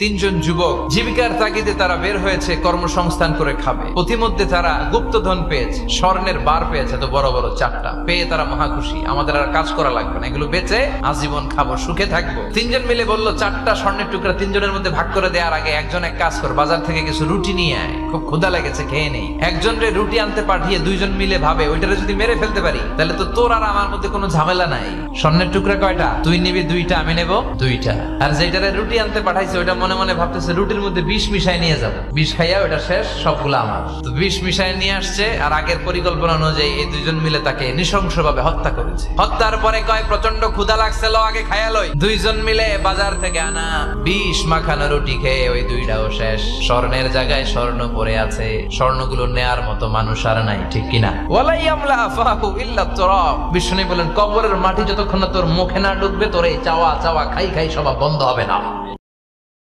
তিনজন যুবক জীবিকার তাগিদে তারা বের হয়েছে কর্মসংস্থান করে খাবে। প্রতিমধ্যে তারা গুপ্তধন পেয়েছে, স্বর্ণের বার পেয়েছে, তো বড় বড় চারটা পেয়ে তারা মহা খুশি। আমাদের আর কাজ করা লাগবে না, এগুলো বেচে আজীবন খাবো, সুখে থাকবো। তিনজন মিলে বললো, চারটা স্বর্ণের টুকরা তিনজনের মধ্যে ভাগ করে দেওয়ার আগে একজন এক কাজ কর, বাজার থেকে কিছু রুটি নিয়ে আয়, খুব ক্ষুধা লেগেছে, খেয়ে নেই। একজনের রুটি আনতে পাঠিয়ে দুইজন মিলে ভাবে, ওইটারে যদি মেরে ফেলতে পারি তাহলে তো তোর আর আমার মধ্যে কোনো ঝামেলা নাই। স্বর্ণের টুকরা কয়টা? তুই নিবি দুইটা, আমি নেব দুইটা। আর যেটারে রুটি আনতে পাঠাইছে ওইটা মনে মনে ভাবতেছে রুটির মধ্যে বিষ মিশাই নিয়ে যাবো, বিষ খাইয়া ওটা শেষ, সবগুলো আমার। তো বিষ মিশাই নিয়ে আসছে, আর আগের পরিকল্পনা অনুযায়ী এই দুইজন মিলে তাকে নৃশংসভাবে হত্যা করেছে। হত্যার পরে কয়, প্রচন্ড ক্ষুধা লাগছে, লো আগে খাইয়া লই। দুইজন মিলে বাজার থেকে আনা বিষ মাখানো রুটি খেয়ে ওই দুইটাও শেষ। স্বর্ণের জায়গায় স্বর্ণ পড়ে আছে, স্বর্ণগুলো নেয়ার মতো মানুষ আর নাই, ঠিক কিনা? ওয়ালাই আমলা ফাহু ইল্লা তুরাব। বিষ্ণু বলেন, কবরের মাটি যতক্ষণ না তোর মুখে না ঢুকবে, তোর এই চাওয়া চাওয়া খাই খাই সব বন্ধ হবে না।